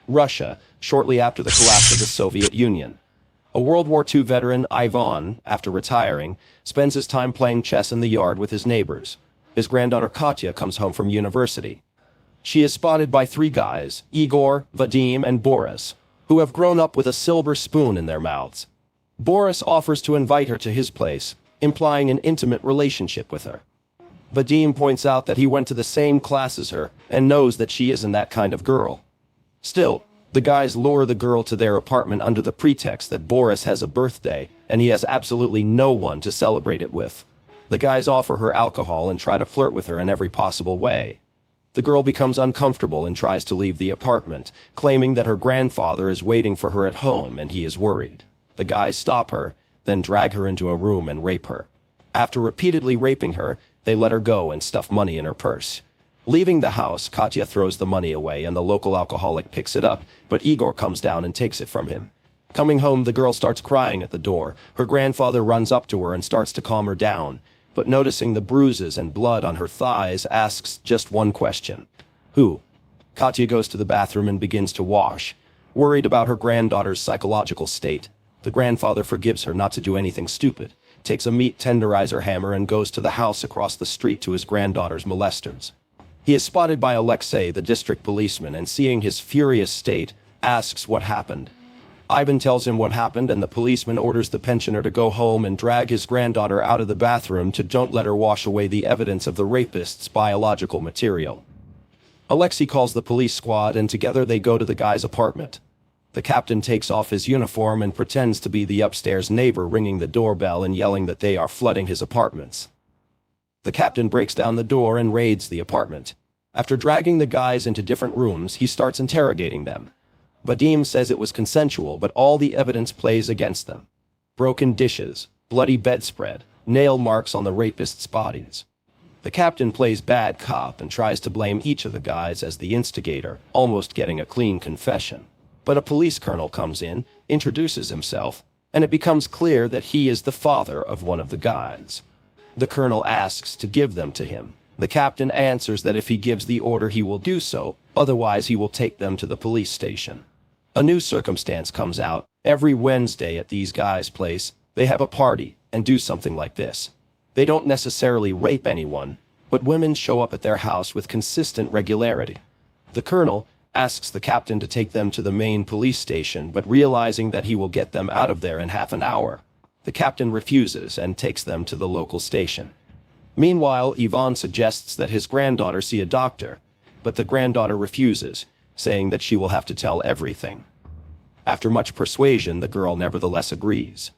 Russia, shortly after the collapse of the Soviet Union. A World War II veteran, Ivan, after retiring, spends his time playing chess in the yard with his neighbors. His granddaughter Katya comes home from university. She is spotted by three guys, Igor, Vadim, and Boris, who have grown up with a silver spoon in their mouths. Boris offers to invite her to his place, implying an intimate relationship with her. Vadim points out that he went to the same class as her and knows that she isn't that kind of girl. Still, the guys lure the girl to their apartment under the pretext that Boris has a birthday and he has absolutely no one to celebrate it with. The guys offer her alcohol and try to flirt with her in every possible way. The girl becomes uncomfortable and tries to leave the apartment, claiming that her grandfather is waiting for her at home and he is worried. The guys stop her, then drag her into a room and rape her. After repeatedly raping her, they let her go and stuff money in her purse. Leaving the house, Katya throws the money away and the local alcoholic picks it up, but Igor comes down and takes it from him. Coming home, the girl starts crying at the door. Her grandfather runs up to her and starts to calm her down, but noticing the bruises and blood on her thighs, asks just one question. Who? Katya goes to the bathroom and begins to wash. Worried about her granddaughter's psychological state, the grandfather forgives her not to do anything stupid, takes a meat tenderizer hammer and goes to the house across the street to his granddaughter's molesters. He is spotted by Alexei, the district policeman, and seeing his furious state, asks what happened. Ivan tells him what happened, and the policeman orders the pensioner to go home and drag his granddaughter out of the bathroom to don't let her wash away the evidence of the rapist's biological material. Alexei calls the police squad and together they go to the guy's apartment. The captain takes off his uniform and pretends to be the upstairs neighbor, ringing the doorbell and yelling that they are flooding his apartments. The captain breaks down the door and raids the apartment. After dragging the guys into different rooms, he starts interrogating them. Vadim says it was consensual, but all the evidence plays against them. Broken dishes, bloody bedspread, nail marks on the rapist's bodies. The captain plays bad cop and tries to blame each of the guys as the instigator, almost getting a clean confession. But a police colonel comes in, introduces himself, and it becomes clear that he is the father of one of the guys. The colonel asks to give them to him. The captain answers that if he gives the order he will do so, otherwise he will take them to the police station. A new circumstance comes out. Every Wednesday at these guys' place, they have a party and do something like this. They don't necessarily rape anyone, but women show up at their house with consistent regularity. The colonel asks the captain to take them to the main police station, but realizing that he will get them out of there in half an hour, the captain refuses and takes them to the local station. Meanwhile, Ivan suggests that his granddaughter see a doctor, but the granddaughter refuses, saying that she will have to tell everything. After much persuasion, the girl nevertheless agrees.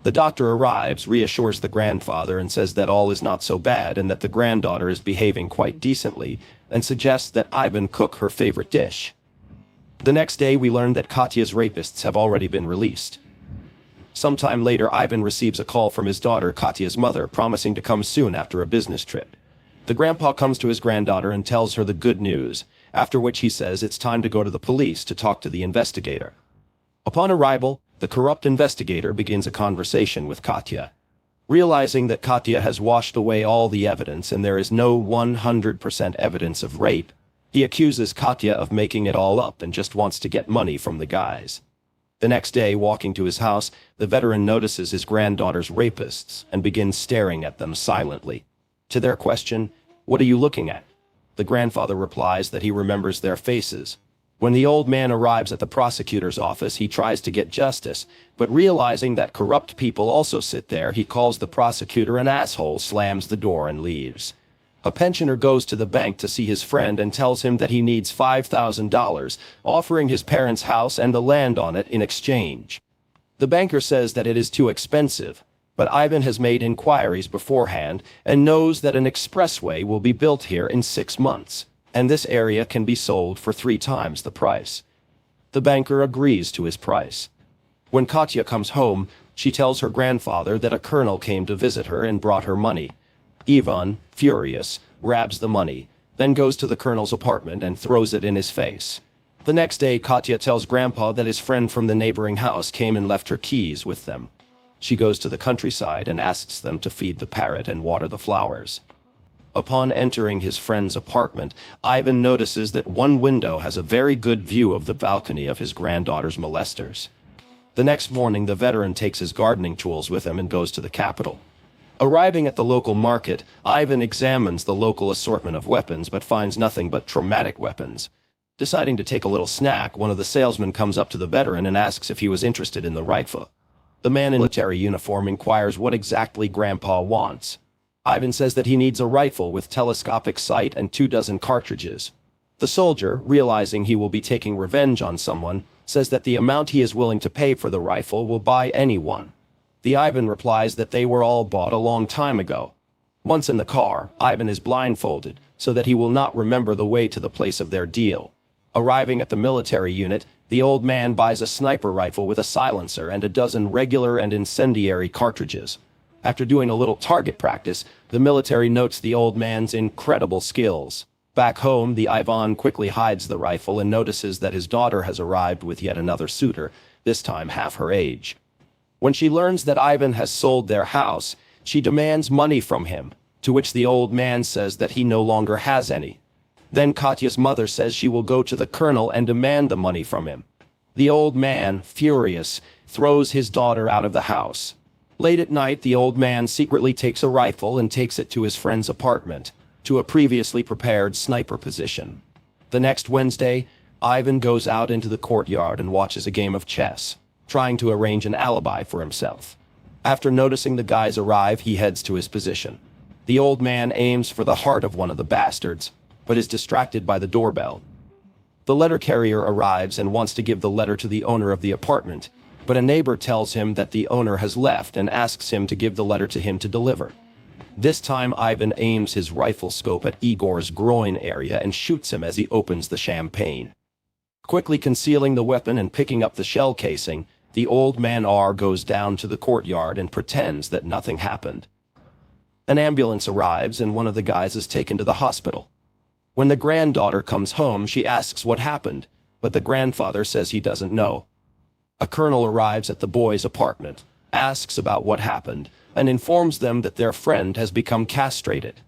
The doctor arrives, reassures the grandfather, and says that all is not so bad and that the granddaughter is behaving quite decently, and suggests that Ivan cook her favorite dish. The next day, we learn that Katya's rapists have already been released. Sometime later, Ivan receives a call from his daughter, Katya's mother, promising to come soon after a business trip. The grandpa comes to his granddaughter and tells her the good news, after which he says it's time to go to the police to talk to the investigator. Upon arrival, the corrupt investigator begins a conversation with Katya. Realizing that Katya has washed away all the evidence and there is no 100% evidence of rape, he accuses Katya of making it all up and just wants to get money from the guys. The next day, walking to his house, the veteran notices his granddaughter's rapists and begins staring at them silently. To their question, "What are you looking at?" the grandfather replies that he remembers their faces. When the old man arrives at the prosecutor's office, he tries to get justice, but realizing that corrupt people also sit there, he calls the prosecutor an asshole, slams the door, and leaves. A pensioner goes to the bank to see his friend and tells him that he needs $5,000, offering his parents' house and the land on it in exchange. The banker says that it is too expensive, but Ivan has made inquiries beforehand and knows that an expressway will be built here in 6 months, and this area can be sold for 3 times the price. The banker agrees to his price. When Katya comes home, she tells her grandfather that a colonel came to visit her and brought her money. Ivan, furious, grabs the money, then goes to the colonel's apartment and throws it in his face. The next day, Katya tells Grandpa that his friend from the neighboring house came and left her keys with them. She goes to the countryside and asks them to feed the parrot and water the flowers. Upon entering his friend's apartment, Ivan notices that one window has a very good view of the balcony of his granddaughter's molesters. The next morning, the veteran takes his gardening tools with him and goes to the capital. Arriving at the local market, Ivan examines the local assortment of weapons but finds nothing but traumatic weapons. Deciding to take a little snack, one of the salesmen comes up to the veteran and asks if he was interested in the rifle. The man in military uniform inquires what exactly Grandpa wants. Ivan says that he needs a rifle with telescopic sight and 24 cartridges. The soldier, realizing he will be taking revenge on someone, says that the amount he is willing to pay for the rifle will buy anyone. The Ivan replies that they were all bought a long time ago. Once in the car, Ivan is blindfolded so that he will not remember the way to the place of their deal. Arriving at the military unit, the old man buys a sniper rifle with a silencer and a dozen regular and incendiary cartridges. After doing a little target practice, the military notes the old man's incredible skills. Back home, the Ivan quickly hides the rifle and notices that his daughter has arrived with yet another suitor, this time half her age. When she learns that Ivan has sold their house, she demands money from him, to which the old man says that he no longer has any. Then Katya's mother says she will go to the colonel and demand the money from him. The old man, furious, throws his daughter out of the house. Late at night, the old man secretly takes a rifle and takes it to his friend's apartment, to a previously prepared sniper position. The next Wednesday, Ivan goes out into the courtyard and watches a game of chess, trying to arrange an alibi for himself. After noticing the guys arrive, he heads to his position. The old man aims for the heart of one of the bastards, but is distracted by the doorbell. The letter carrier arrives and wants to give the letter to the owner of the apartment, but a neighbor tells him that the owner has left and asks him to give the letter to him to deliver. This time, Ivan aims his rifle scope at Igor's groin area and shoots him as he opens the champagne. Quickly concealing the weapon and picking up the shell casing, the old man R goes down to the courtyard and pretends that nothing happened. An ambulance arrives and one of the guys is taken to the hospital. When the granddaughter comes home, she asks what happened, but the grandfather says he doesn't know. A colonel arrives at the boys' apartment, asks about what happened, and informs them that their friend has become castrated.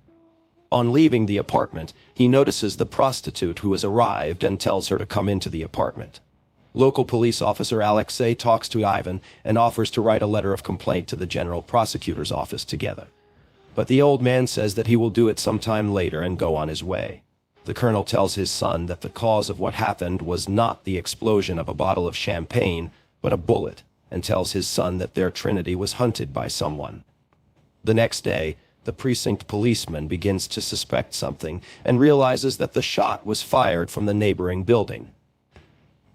On leaving the apartment, he notices the prostitute who has arrived and tells her to come into the apartment. Local police officer Alexei talks to Ivan and offers to write a letter of complaint to the general prosecutor's office together. But the old man says that he will do it sometime later and go on his way. The colonel tells his son that the cause of what happened was not the explosion of a bottle of champagne, but a bullet, and tells his son that their trinity was hunted by someone. The next day, the precinct policeman begins to suspect something and realizes that the shot was fired from the neighboring building.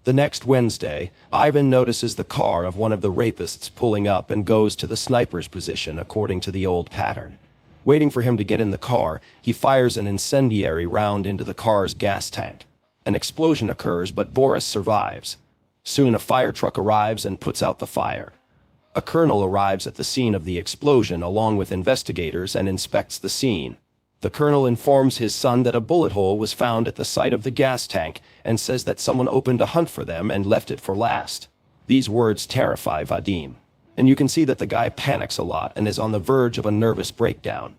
The next Wednesday, Ivan notices the car of one of the rapists pulling up and goes to the sniper's position according to the old pattern. Waiting for him to get in the car, he fires an incendiary round into the car's gas tank. An explosion occurs, but Boris survives. Soon a fire truck arrives and puts out the fire. A colonel arrives at the scene of the explosion along with investigators and inspects the scene. The colonel informs his son that a bullet hole was found at the site of the gas tank and says that someone opened a hunt for them and left it for last. These words terrify Vadim, and you can see that the guy panics a lot and is on the verge of a nervous breakdown.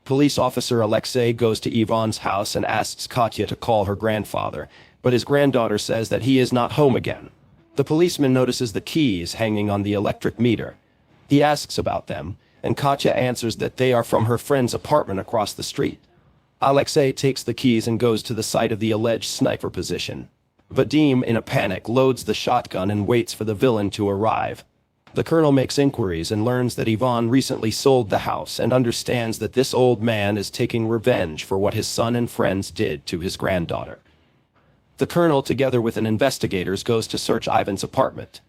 Police officer Alexei goes to Ivan's house and asks Katya to call her grandfather, but his granddaughter says that he is not home again. The policeman notices the keys hanging on the electric meter. He asks about them, and Katya answers that they are from her friend's apartment across the street. Alexei takes the keys and goes to the site of the alleged sniper position. Vadim, in a panic, loads the shotgun and waits for the villain to arrive. The colonel makes inquiries and learns that Ivan recently sold the house and understands that this old man is taking revenge for what his son and friends did to his granddaughter. The colonel, together with an investigator, goes to search Ivan's apartment.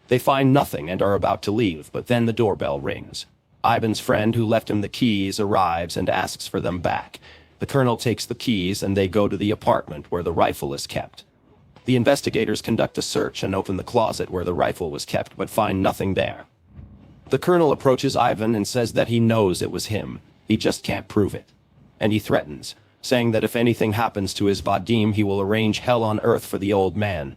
They find nothing and are about to leave, but then the doorbell rings. Ivan's friend, who left him the keys, arrives and asks for them back. The colonel takes the keys and they go to the apartment where the rifle is kept. The investigators conduct a search and open the closet where the rifle was kept, but find nothing there. The colonel approaches Ivan and says that he knows it was him. He just can't prove it. And he threatens, saying that if anything happens to his Vadim, he will arrange hell on earth for the old man.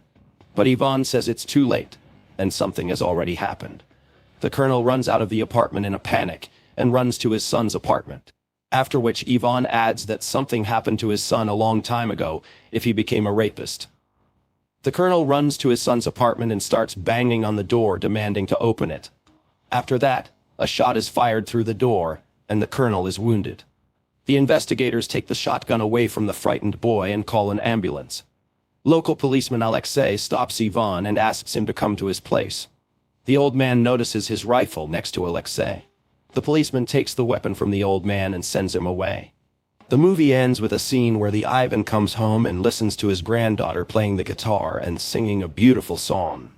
But Ivan says it's too late, and something has already happened. The colonel runs out of the apartment in a panic and runs to his son's apartment. After which Ivan adds that something happened to his son a long time ago if he became a rapist. The colonel runs to his son's apartment and starts banging on the door demanding to open it. After that, a shot is fired through the door, and the colonel is wounded. The investigators take the shotgun away from the frightened boy and call an ambulance. Local policeman Alexei stops Ivan and asks him to come to his place. The old man notices his rifle next to Alexei. The policeman takes the weapon from the old man and sends him away. The movie ends with a scene where the Ivan comes home and listens to his granddaughter playing the guitar and singing a beautiful song.